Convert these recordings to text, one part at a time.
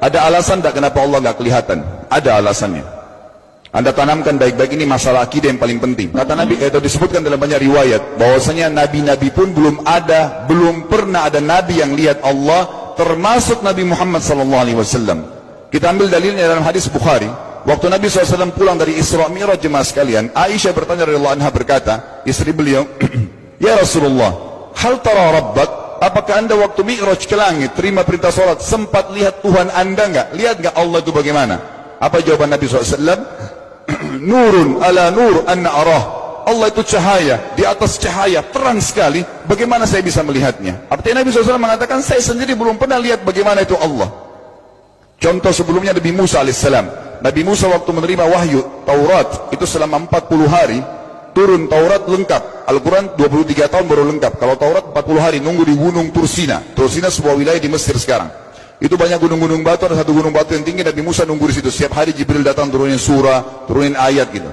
Ada alasan tak kenapa Allah nggak kelihatan? Ada alasannya. Anda tanamkan baik-baik, ini masalah akidah yang paling penting. Kata Nabi, itu disebutkan dalam banyak riwayat, bahwasanya nabi-nabi pun belum pernah ada nabi yang lihat Allah, termasuk Nabi Muhammad SAW. Kita ambil dalilnya dalam hadis Bukhari. Waktu Nabi SAW pulang dari Isra Mi'raj, jemaah sekalian, Aisyah bertanya radhiyallahu anha, berkata, istri beliau, ya Rasulullah, hal tara rabbak? Apakah anda waktu Mi'raj ke langit, terima perintah sholat, sempat lihat Tuhan anda enggak? Lihat enggak Allah itu bagaimana? Apa jawaban Nabi SAW? Nurun ala nur anna arah. Allah itu cahaya, di atas cahaya, terang sekali. Bagaimana saya bisa melihatnya? Artinya Nabi SAW mengatakan, saya sendiri belum pernah lihat bagaimana itu Allah. Contoh sebelumnya Nabi Musa alaihissalam. Nabi Musa waktu menerima wahyu Taurat, itu selama 40 hari, turun Taurat lengkap. Al-Quran 23 tahun baru lengkap. Kalau Taurat 40 hari, nunggu di gunung Tursina. Tursina sebuah wilayah di Mesir sekarang. Itu banyak gunung-gunung batu, ada satu gunung batu yang tinggi, Nabi Musa nunggu di situ. Setiap hari Jibril datang turunin surah, turunin ayat gitu.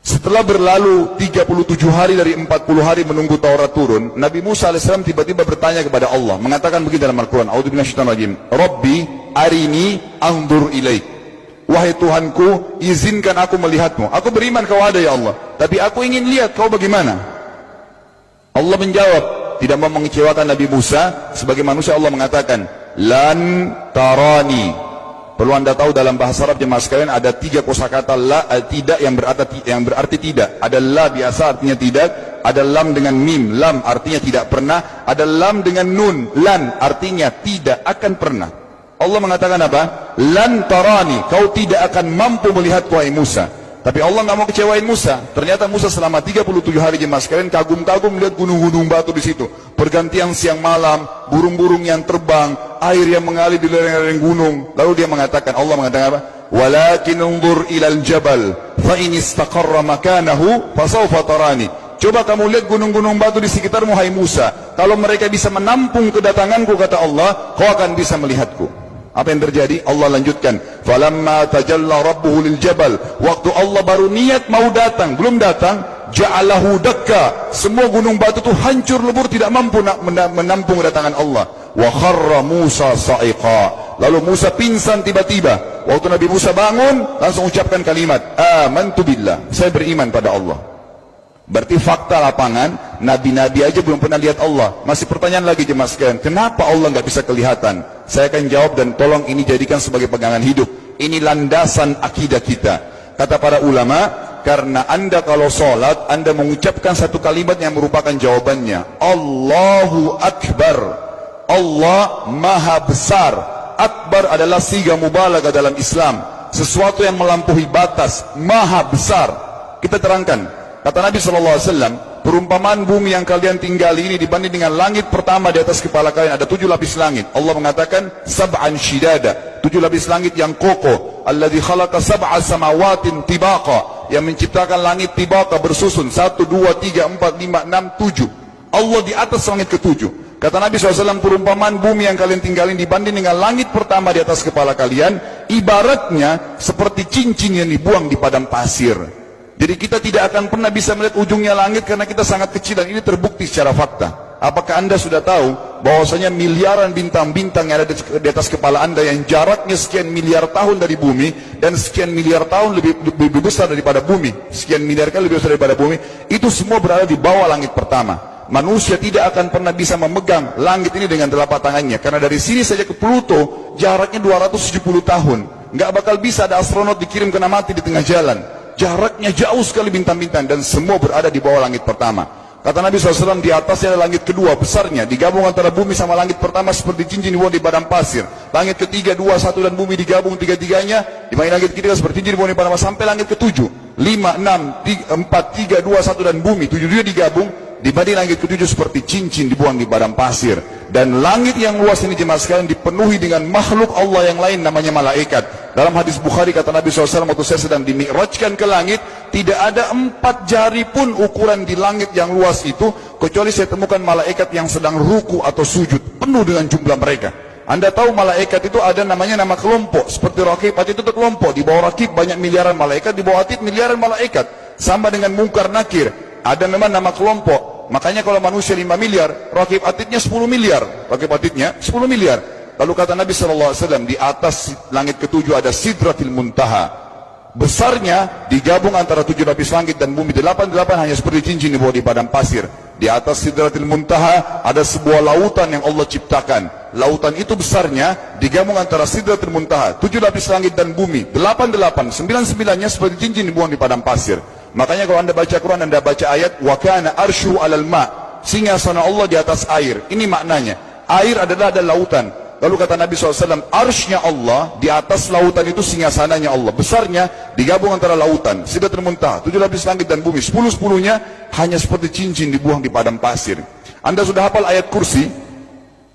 Setelah berlalu 37 hari dari 40 hari menunggu Taurat turun, Nabi Musa AS tiba-tiba bertanya kepada Allah, mengatakan begini dalam Al-Quran, A'udzubillahiminasyaitonirrajim, Rabbi arini anzur ilaik. Wahai Tuhanku, izinkan aku melihatmu. Aku beriman kau ada ya Allah, tapi aku ingin lihat kau bagaimana. Allah menjawab, tidak mau mengecewakan Nabi Musa. Sebagai manusia Allah mengatakan, lan tarani. Perlu anda tahu dalam bahasa Arab jemaah sekalian ada 3 kosakata la, tidak yang berarti tidak. Ada la biasa artinya tidak, ada lam dengan mim, lam artinya tidak pernah, ada lam dengan nun, lan artinya tidak akan pernah. Allah mengatakan apa? Lan tarani, kau tidak akan mampu melihat wahai Musa. Tapi Allah nggak mau kecewain Musa. Ternyata Musa selama 37 hari jemaah sekalian kagum-kagum melihat gunung-gunung batu di situ. Pergantian siang malam, burung-burung yang terbang, air yang mengalir di lereng-lereng gunung. Lalu dia mengatakan, Allah mengatakan apa? Walakin unzur ilal jabal, fa in istaqarra makanahu fasawfa tarani. Coba kamu lihat gunung-gunung batu di sekitarmu hai Musa. Kalau mereka bisa menampung kedatanganku, kata Allah, kau akan bisa melihatku. Apa yang terjadi? Allah lanjutkan, falamma tajalla rabbuhu lil jabal. Waktu Allah baru niat mau datang, belum datang, ja'alahu dakka. Semua gunung batu itu hancur lebur, tidak mampu menampung kedatangan Allah. Wa kharra Musa sa'iqa. Lalu Musa pingsan tiba-tiba. Waktu Nabi Musa bangun, langsung ucapkan kalimat, amantu billah, saya beriman pada Allah. Berarti fakta lapangan, nabi-nabi aja belum pernah lihat Allah. Masih pertanyaan lagi jemaah sekalian, kenapa Allah nggak bisa kelihatan? Saya akan jawab dan tolong ini jadikan sebagai pegangan hidup. Ini landasan akidah kita. Kata para ulama, karena anda kalau sholat, anda mengucapkan satu kalimat yang merupakan jawabannya. Allahu Akbar. Allah Maha Besar. Akbar adalah siga mubalaghah dalam Islam. Sesuatu yang melampaui batas, Maha Besar. Kita terangkan. Kata Nabi SAW, perumpamaan bumi yang kalian tinggali ini dibanding dengan langit pertama di atas kepala kalian, ada 7 lapis langit. Allah mengatakan, sab'an shidada, 7 lapis langit yang kokoh. Alladhi khalaqa sab'a samawatin tibaqa, yang menciptakan langit tibaqa bersusun, 1, 2, 3, 4, 5, 6, 7. Allah di atas langit ke-7. Kata Nabi SAW, perumpamaan bumi yang kalian tinggalin dibanding dengan langit pertama di atas kepala kalian, ibaratnya seperti cincin yang dibuang di padang pasir. Jadi kita tidak akan pernah bisa melihat ujungnya langit karena kita sangat kecil, dan ini terbukti secara fakta. Apakah anda sudah tahu bahwasanya miliaran bintang-bintang yang ada di atas kepala anda yang jaraknya sekian miliar tahun dari bumi dan sekian miliar tahun lebih besar daripada bumi, sekian miliar kali lebih besar daripada bumi, itu semua berada di bawah langit pertama. Manusia tidak akan pernah bisa memegang langit ini dengan telapak tangannya, karena dari sini saja ke Pluto jaraknya 270 tahun. Nggak bakal bisa ada astronot dikirim kena mati di tengah jalan. Jaraknya jauh sekali bintang-bintang, dan semua berada di bawah langit pertama. Kata Nabi SAW, di atasnya ada langit kedua besarnya, digabung antara bumi sama langit pertama seperti cincin dibuang di padang pasir. Langit ketiga, 2, 1 dan bumi digabung tiga-tiganya, dimana langit ketiga seperti cincin dibuang di padang pasir, sampai langit ke-7, 5, 6, 4, 3, 2, 1 dan bumi, 7 digabung, dibanding langit ke-7 seperti cincin dibuang di padang pasir. Dan langit yang luas ini jemaah sekalian dipenuhi dengan makhluk Allah yang lain namanya malaikat. Dalam hadis Bukhari kata Nabi SAW, waktu saya sedang dimi'rajkan ke langit, tidak ada 4 jari pun ukuran di langit yang luas itu, kecuali saya temukan malaikat yang sedang ruku atau sujud, penuh dengan jumlah mereka. Anda tahu malaikat itu ada namanya nama kelompok, seperti Raqib, Atid itu kelompok. Di bawah Raqib banyak miliaran malaikat, di bawah Atid miliaran malaikat. Sama dengan Munkar Nakir, ada memang nama kelompok. Makanya kalau manusia 5 miliar, Raqib Atidnya 10 miliar. Raqib Atidnya 10 miliar. Lalu kata Nabi SAW, di atas langit ketujuh ada Sidratil Muntaha. Besarnya digabung antara 7 lapis langit dan bumi. 8 hanya seperti cincin di bawah di padang pasir. Di atas Sidratil Muntaha ada sebuah lautan yang Allah ciptakan. Lautan itu besarnya digabung antara Sidratil Muntaha, 7 lapis langit dan bumi. 9-9-nya seperti cincin dibuang di padang pasir. Makanya kalau anda baca Quran, anda baca ayat wa kana arsyu 'alal ma', singgasana Allah di atas air. Ini maknanya, air adalah ada lautan. Lalu kata Nabi SAW, arsy-nya Allah di atas lautan itu singgasananya Allah. Besarnya digabung antara lautan, Sidratul Muntaha, 7 lapis langit dan bumi. 10-10-nya hanya seperti cincin dibuang di padang pasir. Anda sudah hafal ayat kursi?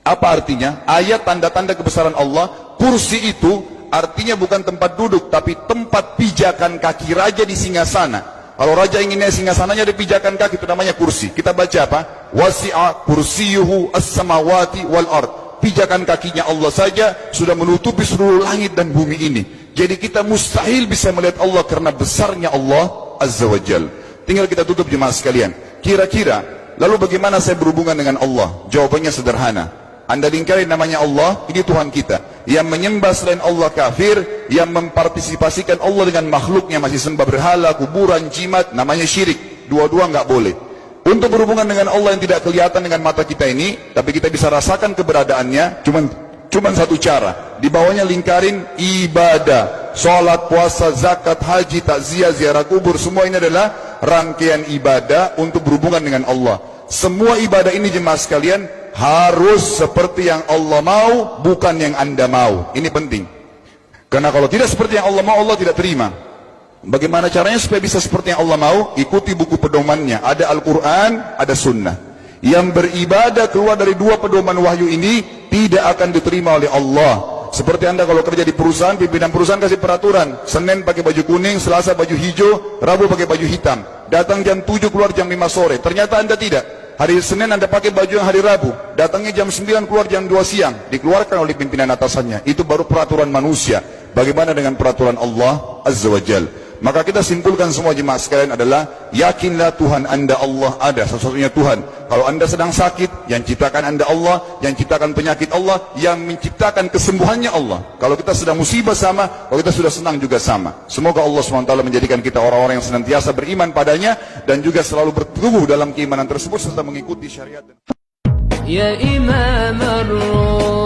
Apa artinya? Ayat tanda-tanda kebesaran Allah. Kursi itu artinya bukan tempat duduk, tapi tempat pijakan kaki raja di singgasana. Kalau raja inginnya singgasananya ada pijakan kaki, itu namanya kursi. Kita baca apa? Wasi'a kursiyuhu as-samawati wal ard. Pijakan kakinya Allah saja sudah menutupi seluruh langit dan bumi ini. Jadi kita mustahil bisa melihat Allah karena besarnya Allah Azza wa Jal. Tinggal kita tutup jemaah sekalian. Kira-kira, lalu bagaimana saya berhubungan dengan Allah? Jawabannya sederhana. Anda lingkari namanya Allah, ini Tuhan kita. Yang menyembah selain Allah kafir, yang mempartisipasikan Allah dengan makhluknya, masih sembah berhala, kuburan, jimat, namanya syirik. Dua-dua nggak boleh. Untuk berhubungan dengan Allah yang tidak kelihatan dengan mata kita ini, tapi kita bisa rasakan keberadaannya, cuman satu cara. Di bawahnya lingkarin ibadah. Salat, puasa, zakat, haji, takziah, ziarah kubur, semua ini adalah rangkaian ibadah untuk berhubungan dengan Allah. Semua ibadah ini jemaah sekalian harus seperti yang Allah mau, bukan yang Anda mau. Ini penting. Karena kalau tidak seperti yang Allah mau, Allah tidak terima. Bagaimana caranya supaya bisa seperti yang Allah mau? Ikuti buku pedomannya. Ada Al-Quran, ada Sunnah. Yang beribadah keluar dari dua pedoman wahyu ini tidak akan diterima oleh Allah. Seperti Anda kalau kerja di perusahaan, pimpinan perusahaan kasih peraturan, Senin pakai baju kuning, Selasa baju hijau, Rabu pakai baju hitam. Datang jam 7, keluar jam 5 sore. Ternyata Anda tidak. Hari Senin Anda pakai baju yang hari Rabu, datangnya jam 9, keluar jam 2 siang. Dikeluarkan oleh pimpinan atasannya. Itu baru peraturan manusia. Bagaimana dengan peraturan Allah Azza wa Jal? Maka kita simpulkan semua jemaah sekalian adalah, yakinlah Tuhan Anda Allah ada, satu-satunya Tuhan. Kalau Anda sedang sakit, yang ciptakan Anda Allah, yang ciptakan penyakit Allah, yang menciptakan kesembuhannya Allah. Kalau kita sedang musibah sama, kalau kita sudah senang juga sama. Semoga Allah SWT menjadikan kita orang-orang yang senantiasa beriman padanya, dan juga selalu bertumbuh dalam keimanan tersebut serta mengikuti syariat. Ya Imam Ar-Ruh